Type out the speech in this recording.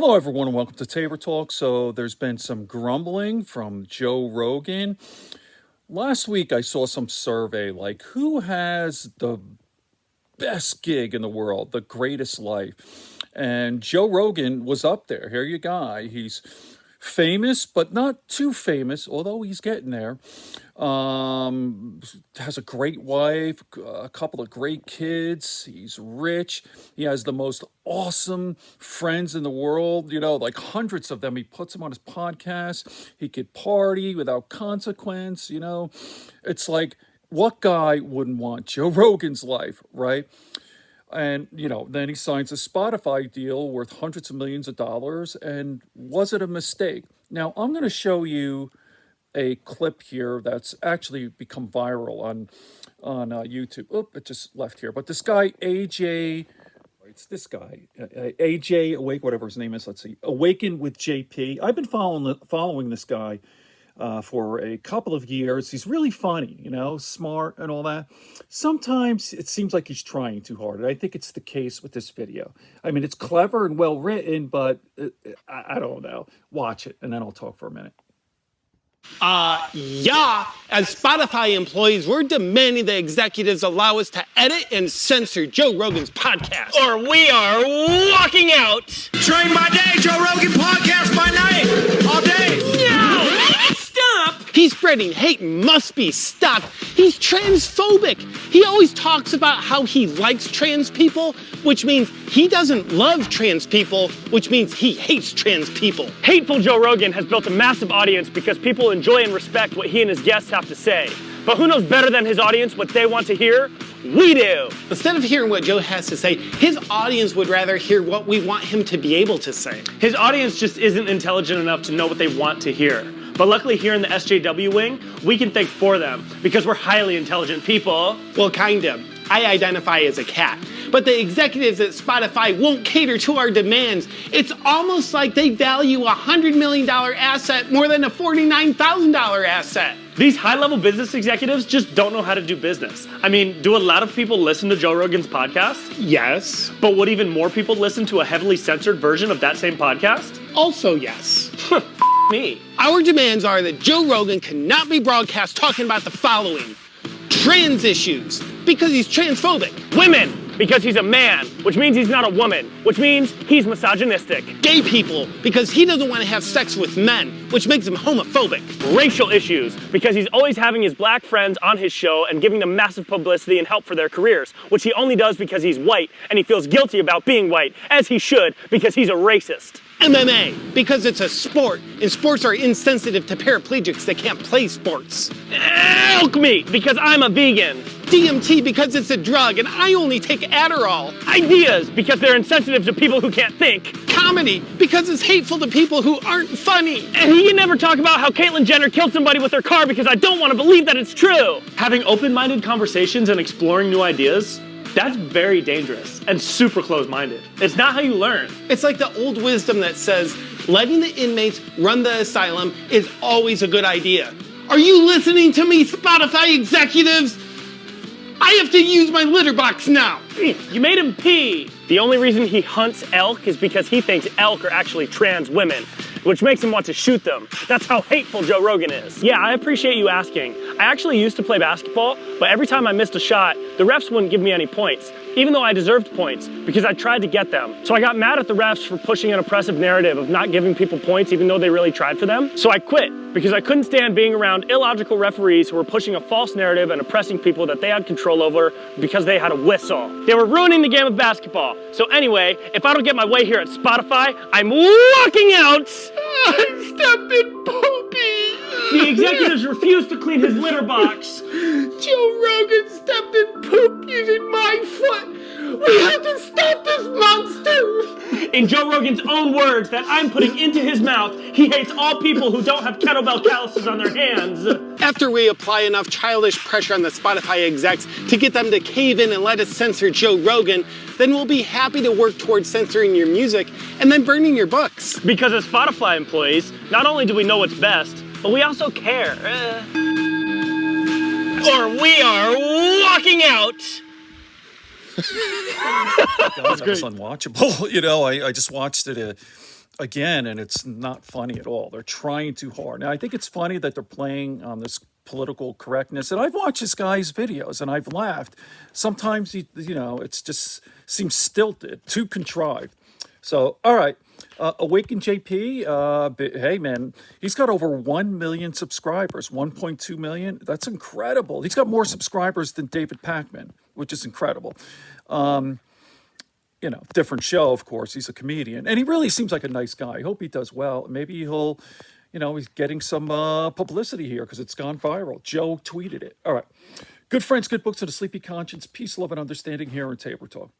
Hello, everyone, and welcome to Tabor Talk. So there's been some grumbling from Joe Rogan. Last week, I saw some survey like who has the best gig in the world, the greatest life. And Joe Rogan was up there. Here you go. He's famous, but not too famous, although he's getting there. Has a great wife, a couple of great kids. He's rich. He has the most awesome friends in the world, like hundreds of them. He puts them on his podcast. He could party without consequence. It's like, what guy wouldn't want Joe Rogan's life, right? And, then he signs a Spotify deal worth hundreds of millions of dollars. And was it a mistake? Now, I'm going to show you a clip here that's actually become viral on YouTube. Oh, it just left here. But this guy, AJ, it's this guy, AJ, whatever his name is. Let's see, AwakenWithJP. I've been following this guy for a couple of years. He's really funny, smart and all that. Sometimes it seems like he's trying too hard. And I think it's the case with this video. I mean, it's clever and well written, but I don't know. Watch it, and then I'll talk for a minute. As Spotify employees, we're demanding the executives allow us to edit and censor Joe Rogan's podcast, or we are walking out. Train by day, Joe Rogan podcast by night, all day. No, stop. He's spreading hate and must be stopped. He's transphobic. He always talks about how he likes trans people, which means he doesn't love trans people, which means he hates trans people. Hateful Joe Rogan has built a massive audience because people enjoy and respect what he and his guests have to say. But who knows better than his audience what they want to hear? We do. Instead of hearing what Joe has to say, his audience would rather hear what we want him to be able to say. His audience just isn't intelligent enough to know what they want to hear. But luckily here in the SJW wing, we can think for them because we're highly intelligent people. Well, kind of. I identify as a cat. But the executives at Spotify won't cater to our demands. It's almost like they value a $100 million asset more than a $49,000 asset. These high-level business executives just don't know how to do business. I mean, do a lot of people listen to Joe Rogan's podcast? Yes. But would even more people listen to a heavily censored version of that same podcast? Also yes. Me. Our demands are that Joe Rogan cannot be broadcast talking about the following: trans issues, because he's transphobic. Women, because he's a man, which means he's not a woman, which means he's misogynistic. Gay people, because he doesn't want to have sex with men, which makes him homophobic. Racial issues, because he's always having his black friends on his show and giving them massive publicity and help for their careers, which he only does because he's white and he feels guilty about being white, as he should, because he's a racist. MMA, because it's a sport, and sports are insensitive to paraplegics that can't play sports. Elk meat, because I'm a vegan. DMT, because it's a drug, and I only take Adderall. Ideas, because they're insensitive to people who can't think. Comedy, because it's hateful to people who aren't funny. And he can never talk about how Caitlyn Jenner killed somebody with her car because I don't want to believe that it's true. Having open-minded conversations and exploring new ideas, that's very dangerous and super close-minded. It's not how you learn. It's like the old wisdom that says letting the inmates run the asylum is always a good idea. Are you listening to me, Spotify executives? I have to use my litter box now. You made him pee. The only reason he hunts elk is because he thinks elk are actually trans women, which makes him want to shoot them. That's how hateful Joe Rogan is. Yeah, I appreciate you asking. I actually used to play basketball, but every time I missed a shot, the refs wouldn't give me any points, even though I deserved points, because I tried to get them. So I got mad at the refs for pushing an oppressive narrative of not giving people points even though they really tried for them. So I quit, because I couldn't stand being around illogical referees who were pushing a false narrative and oppressing people that they had control over because they had a whistle. They were ruining the game of basketball. So anyway, if I don't get my way here at Spotify, I'm walking out. I stepped in poopy. The executives refuse to clean his litter box. Joe Rogan stepped in poop using my foot. We have to stop this monster. In Joe Rogan's own words that I'm putting into his mouth, he hates all people who don't have kettlebell calluses on their hands. After we apply enough childish pressure on the Spotify execs to get them to cave in and let us censor Joe Rogan, then we'll be happy to work towards censoring your music and then burning your books. Because as Spotify employees, not only do we know what's best, but we also care. Or we are walking out. God, that was unwatchable. I just watched it again, and it's not funny at all. They're trying too hard. Now, I think it's funny that they're playing on this political correctness, and I've watched this guy's videos and I've laughed. Sometimes it's just seems stilted, too contrived. So, all right, Awaken JP. Hey, man, he's got over 1 million subscribers, 1.2 million. That's incredible. He's got more subscribers than David Pakman, which is incredible. Different show, of course. He's a comedian, and he really seems like a nice guy. I hope he does well. Maybe he'll, he's getting some publicity here because it's gone viral. Joe tweeted it. All right. Good friends, good books, and a sleepy conscience. Peace, love, and understanding here in Tabor Talk.